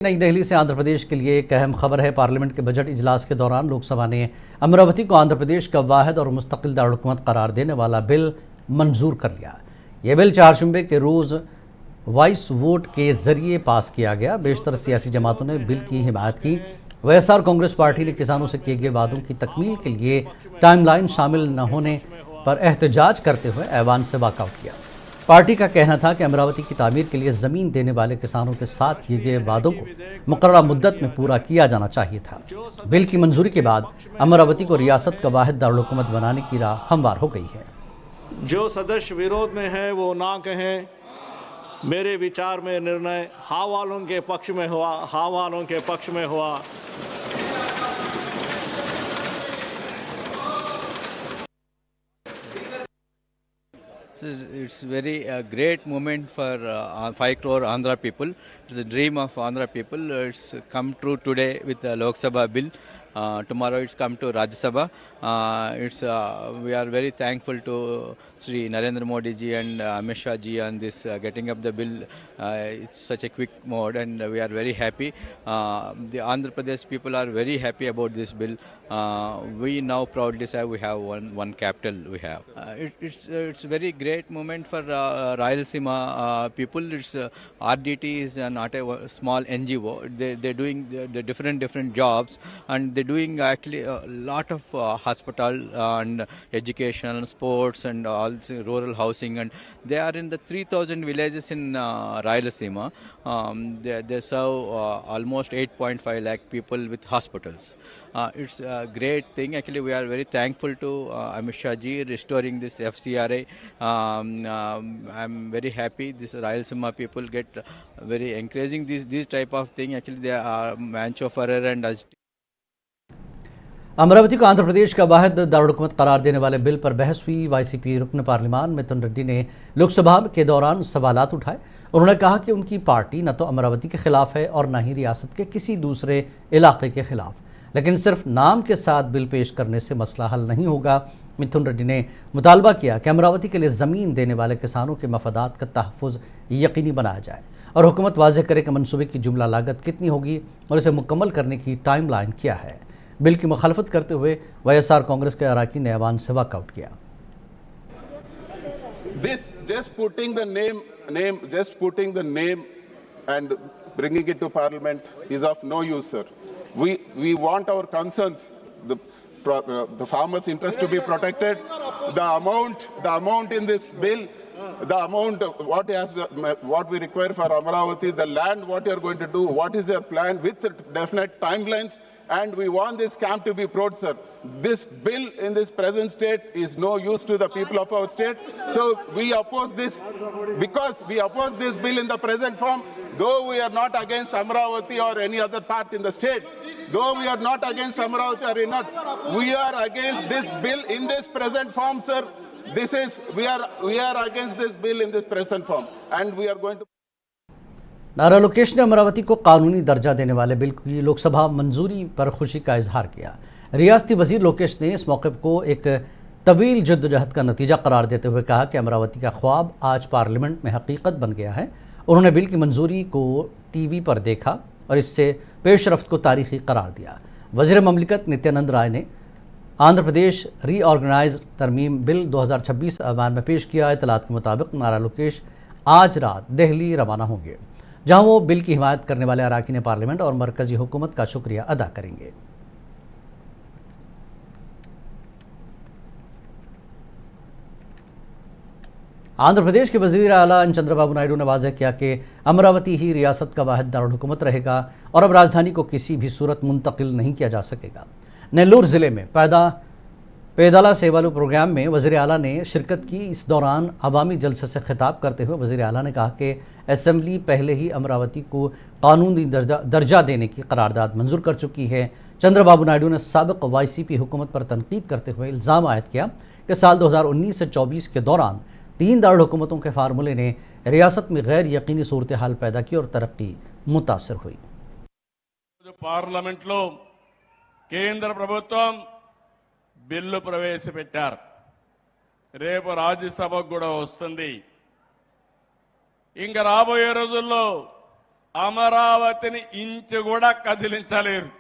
नई दिल्ली से आंध्र प्रदेश के लिए एक अहम खबर है। पार्लियामेंट के बजट इजलास के दौरान लोकसभा ने अमरावती को आंध्र प्रदेश का वाहिद और मुस्तकिल दारुलहुकूमत करार देने वाला बिल मंजूर कर लिया। यह बिल 4 जुम्मे के रोज़ वॉइस वोट के जरिए पास किया गया। बेशतर सियासी जमातों ने बिल की हिमायत की। वाईएसआर कांग्रेस पार्टी ने किसानों से किए गए वादों की तकमील के लिए टाइमलाइन शामिल न होने पर एहतजाज करते हुए ऐवान से वॉकआउट किया। पार्टी का कहना था कि अमरावती की तामीर के लिए ज़मीन देने वाले किसानों के साथ किए गए वादों को मुकर्ररा मुद्दत में पूरा किया जाना चाहिए था। बिल की मंजूरी के बाद अमरावती को रियासत का वाहिद दारुलहुकूमत बनाने की राह हमवार हो गई है। जो सदस्य विरोध में है वो ना कहें। मेरे विचार में निर्णय हाँ वालों के पक्ष में हुआ, हाँ वालों के पक्ष में हुआ। It's very great moment for 5 crore Andhra people. It's a dream of Andhra people. It's come true today with the Lok Sabha bill. Tomorrow it's come to Rajya Sabha. We are very thankful to Sri Narendra Modi ji and Amit Shah ji on this getting up the bill. It's such a quick mode and we are very happy. The Andhra Pradesh people are very happy about this bill. We now proudly say we have one capital. We have. It's very great moment for Rayalaseema people. It's RDT is not a small NGO. They're doing the different jobs and they're doing actually a lot of hospital and education, sports and also rural housing, and they are in the 3,000 villages in Rayalaseema. They serve almost 8.5 lakh people with hospitals. It's a great thing. Actually, we are very thankful to Amit Shah ji restoring this FCRA. I'm very happy. This Rayalaseema people get very encouraging these type of thing. Actually, they are Mancho Ferrer and us. Amravati को आंध्र प्रदेश का वाहिद दारुलहुकूमत करार देने वाले bill पर बहस हुई। YCP रुकन पार्लियामान मिथुन रेड्डी ने लोकसभा के दौरान सवालात उठाए। उन्होंने कहा कि उनकी पार्टी न तो अमरावती के खिलाफ है और न ही रियासत के किसी दूसरे इलाके के खिलाफ, लेकिन सिर्फ नाम के साथ बिल पेश करने से मसला हल नहीं होगा। मिथुन रेड्डी ने मुतालबा किया कि अमरावती के लिए ज़मीन देने वाले किसानों के मफादात का तहफ़्फ़ुज़ यकीनी बनाया जाए और हुकूमत वाज़ेह करे कि मनसूबे की जुमला लागत कितनी होगी और इसे मुकम्मल करने की टाइम लाइन क्या है। बिल की मुखालफत करते हुए वाईएसआर कांग्रेस के अराकीन ने ऐवान से वॉकआउट किया। This just putting the name and bringing it to Parliament is of no use, sir. We want our concerns, the farmers' interest to be protected. The amount in this bill, the amount what we require for Amaravati, the land, what you are going to do, what is your plan with definite timelines. And we want this camp to be proud, sir. This bill in this present state is no use to the people of our state. So we oppose this because we oppose this bill in the present form. Though we are not against Amaravati or any other part in the state, though we are not against Amaravati or not, we are against this bill in this present form, sir. We are against this bill in this present form, and we are going to. नारा लोकेश ने अमरावती को कानूनी दर्जा देने वाले bill की लोकसभा मंजूरी पर खुशी का इजहार किया। रियासती वजीर लोकेश ने इस मौके को एक तवील जद्दोजहद का नतीजा करार देते हुए कहा कि अमरावती का ख्वाब आज पार्लियामेंट में हकीकत बन गया है। उन्होंने बिल की मंजूरी को टीवी पर देखा और इससे पेशरफ्त को तारीखी करार दिया। वज़ीर ममलिकत नित्यानंद राय ने आंध्र प्रदेश रीऑर्गेनाइज तरमीम बिल 2026 ऐवान में पेश किया। इतलात के मुताबिक नारा लोकेश आज रात दिल्ली रवाना होंगे, जहां वो बिल की हिमायत करने वाले अराकीन पार्लियामेंट और मरकजी हुकूमत का शुक्रिया अदा करेंगे। आंध्र प्रदेश के वजीर आला चंद्रबाबू नायडू ने वाज़ेह किया कि अमरावती ही रियासत का वाहिद दारुलहुकूमत रहेगा और अब राजधानी को किसी भी सूरत मुंतकिल नहीं किया जा सकेगा। नेल्लोर ज़िले में पैदला सेवालू प्रोग्राम में वज़ीर आला ने शिरकत की। इस दौरान अवामी जलसे से खिताब करते हुए वज़ीर आला ने कहा कि असम्बली पहले ही अमरावती को कानूनी दर्जा देने की करारदाद मंजूर कर चुकी है। चंद्रबाबू नायडू ने साबिक़ वाईसीपी हुकूमत पर तनकीद करते हुए इल्ज़ाम आयद किया कि साल 2019 से 24 के दौरान 3 दारुलहुकूमतों के फार्मूले ने रियासत में गैर यकीनी सूरत हाल पैदा की और तरक्की मुतासर हुई। पार्लियामेंट लो केंद्र ప్రభుత్వం బిల్లు ప్రవేశపెట్టారు। రేపు రాజ్యసభకు కూడా వస్తుంది। ఇంకా రాబోయే రోజుల్లో అమరావతిని ఇంచు కూడా కదిలించలేరు.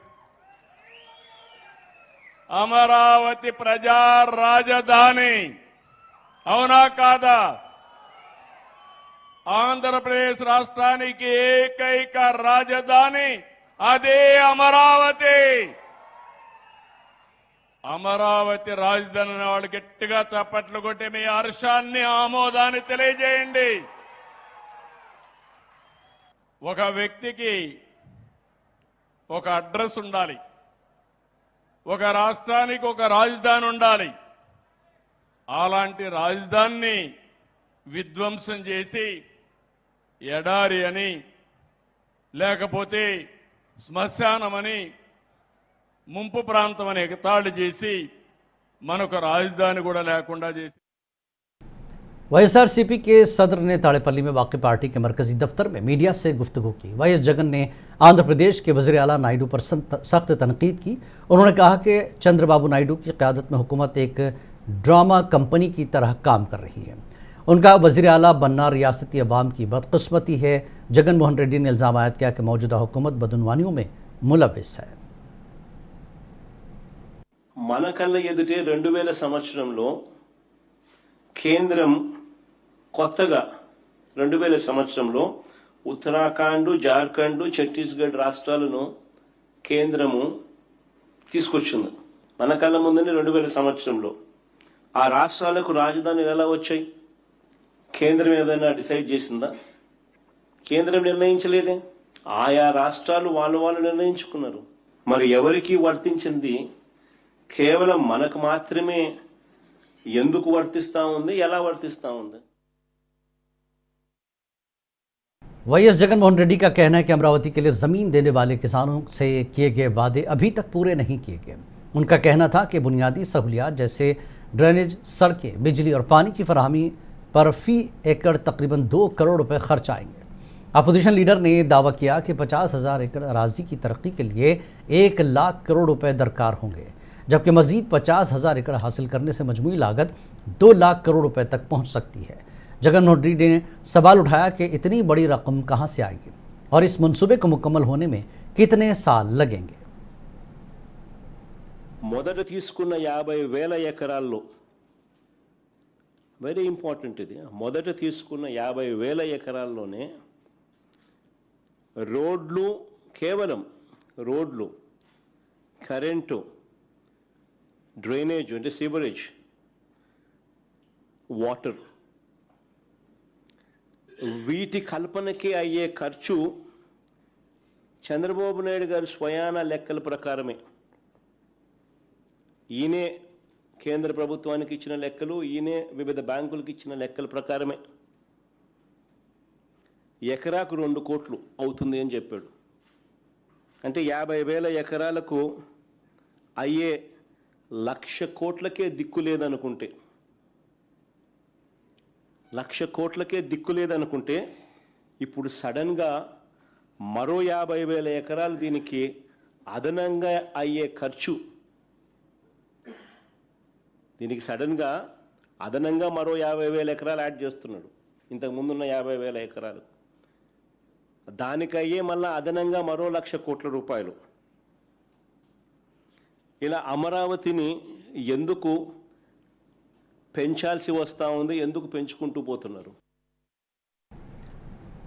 అమరావతి ప్రజా రాజధాని, అవునా కాదా? ఆంధ్రప్రదేశ్ రాష్ట్రానికి ఏకైక రాజధాని అదే అమరావతి. అమరావతి రాజధాని వాళ్ళు గట్టిగా చప్పట్లు కొట్టి మీ హర్షాన్ని, ఆమోదాన్ని తెలియజేయండి. ఒక వ్యక్తికి ఒక అడ్రస్ ఉండాలి, ఒక రాష్ట్రానికి ఒక రాజధాని ఉండాలి. అలాంటి రాజధానిని విధ్వంసం చేసి ఎడారి అని, లేకపోతే శ్మశానమని, ముంపు ప్రాంతం అని ఎగతాళి చేసి మనకు రాజధాని కూడా లేకుండా చేసి वाईएसआरसीपी के सदर ने ताड़ेपल्ली में वाक़ पार्टी के मरकजी दफ्तर में मीडिया से गुफ्तगू की। वाईएस जगन ने आंध्र प्रदेश के वज़ीर आला नायडू पर सख्त तनकीद की। उन्होंने कहा कि चंद्रबाबू नायडू की क़यादत में हुकूमत एक ड्रामा कंपनी की तरह काम कर रही है। उनका वज़ीर आला बनना रियासती अवाम की बदकिस्मती है। जगन मोहन रेड्डी ने इल्ज़ाम आयद किया कि मौजूदा हुकूमत बदउनवानियों में मुलविस है। మన కళ్ళ ఎదుటే 2000 సంవత్సరంలో కేంద్రం కొత్తగా 2000 సంవత్సరంలో ఉత్తరాఖండ్, జార్ఖండ్, ఛత్తీస్గఢ్ రాష్ట్రాలను కేంద్రము తీసుకొచ్చింది. మన కళ్ళ ముందునే 2000 సంవత్సరంలో ఆ రాష్ట్రాలకు రాజధానులు ఎలా వచ్చాయి? కేంద్రం ఏదైనా డిసైడ్ చేసిందా? కేంద్రం నిర్ణయించలేదే. ఆయా రాష్ట్రాలు వాళ్ళు నిర్ణయించుకున్నారు. మరి ఎవరికి వర్తించింది? కేవలం మనకు మాత్రమే ఎందుకు వర్తిస్తా ఉంది, ఎలా వర్తిస్తా ఉంది? वाईएस जगनमोहन रेड्डी का कहना है कि अमरावती के लिए ज़मीन देने वाले किसानों से किए गए वादे अभी तक पूरे नहीं किए गए। उनका कहना था कि बुनियादी सहूलियात जैसे ड्रेनेज, सड़कें, बिजली और पानी की फराहमी पर फी एकड़ तकरीबन 2 करोड़ रुपए खर्च आएंगे। अपोजिशन लीडर ने दावा किया कि 50,000 एकड़ अराजी की तरक्की के लिए 1 लाख करोड़ रुपए दरकार होंगे, जबकि मजीद 50,000 एकड़ हासिल करने से मजमूई लागत 2 लाख करोड़ रुपए तक पहुंच सकती है। जगनमोहन रेड्डी ने सवाल उठाया कि इतनी बड़ी रकम कहां से आएगी और इस मंसूबे को मुकम्मल होने में कितने साल लगेंगे। మొదట తీసుకున్న 50,000 ఎకరాల్లో వెరీ ఇంపార్టెంట్ ఇది. మొదట తీసుకున్న 50,000 ఎకరాల్లోనే రోడ్లు, కేవలం రోడ్లు, కరెంటు, డ్రైనేజ్ అంటే సీవరేజ్, వాటర్, వీటి కల్పనకి అయ్యే ఖర్చు చంద్రబాబు నాయుడు గారి స్వయాన లెక్కల ప్రకారమే, ఈయనే కేంద్ర ప్రభుత్వానికి ఇచ్చిన లెక్కలు, ఈయనే వివిధ బ్యాంకులకు ఇచ్చిన లెక్కల ప్రకారమే ఎకరాకు 2 కోట్లు అవుతుంది అని చెప్పాడు. అంటే 50,000 ఎకరాలకు అయ్యే 1,00,000 కోట్లకే దిక్కు లేదనుకుంటే, 1,00,000 కోట్లకే దిక్కు లేదనుకుంటే ఇప్పుడు సడన్గా మరో 50,000 ఎకరాలు దీనికి అదనంగా అయ్యే ఖర్చు, దీనికి సడన్గా అదనంగా మరో 50,000 ఎకరాలు యాడ్ చేస్తున్నాడు ఇంతకు ముందున్న 50,000 ఎకరాలు. దానికయ్యే మళ్ళీ అదనంగా మరో 1,00,000 కోట్ల రూపాయలు. ఇలా అమరావతిని ఎందుకు పెంచాల్సి వస్తూ ఉంది, ఎందుకు పెంచుకుంటూ పోతున్నారు?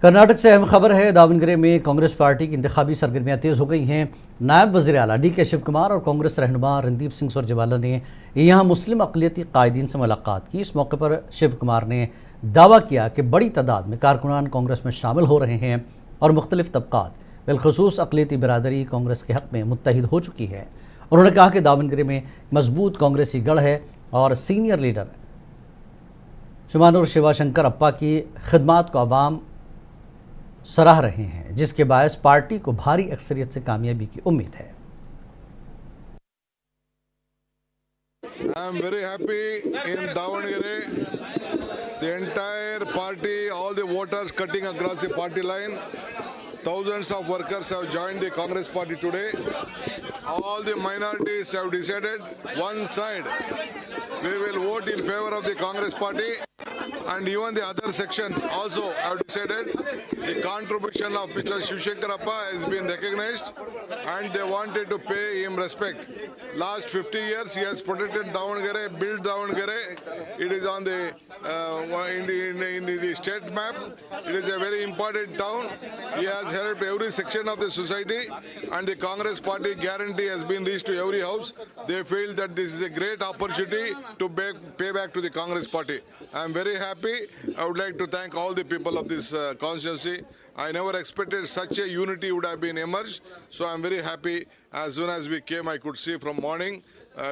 कर्नाटक से अहम खबर है। दावनगरे में कांग्रेस पार्टी की इंतखाबी सरगर्मियां तेज़ हो गई हैं। नायब वज़ीर आला डी.के. शिव कुमार और कांग्रेस रहनुमा रणदीप सिंह सुरजेवाला ने यहां मुस्लिम अक़लियती कायदीन से मुलाकात की। इस मौके पर शिव कुमार ने दावा किया कि बड़ी तादाद में कारकुनान कांग्रेस में शामिल हो रहे हैं और मुख्तलिफ तबक़ात बिलखसूस अक़लियती बिरादरी कांग्रेस के हक़ में मुत्तहिद हो चुकी है। उन्होंने कहा कि दावनगरे में मजबूत कांग्रेसी गढ़ है और सीनियर लीडर शुमानुर शिवाशंकर अप्पा की खिदमात को आवाम सराह रहे हैं, जिसके बायस पार्टी को भारी अक्सरियत से कामयाबी की उम्मीद है। I am very happy in Davangere. The entire party, all the voters cutting across the party line. Thousands of workers have joined the Congress party today. All the minorities have decided one side. We will vote in favor of the Congress party. and even the other section also have decided the contribution of Mr. Shivshankarappa has been recognized and they wanted to pay him respect. Last 50 years he has protected Davangere, built Davangere. It is on the in the state map. It is a very important town. He has helped every section of the society and the Congress party guarantee has been reached to every house. They feel that this is a great opportunity to pay back to the Congress party. I am very happy. I would like to thank all the people of this constituency. I never expected such a unity would have been emerged. So I am very happy. As soon as we came, I could see from morning.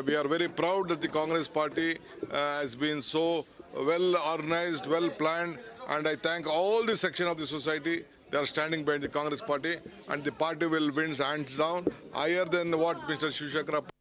We are very proud that the Congress party has been so well organized, well planned, and I thank all the section of the society. They are standing behind the Congress party, and the party will win hands down, higher than what Mr. Shivshankarappa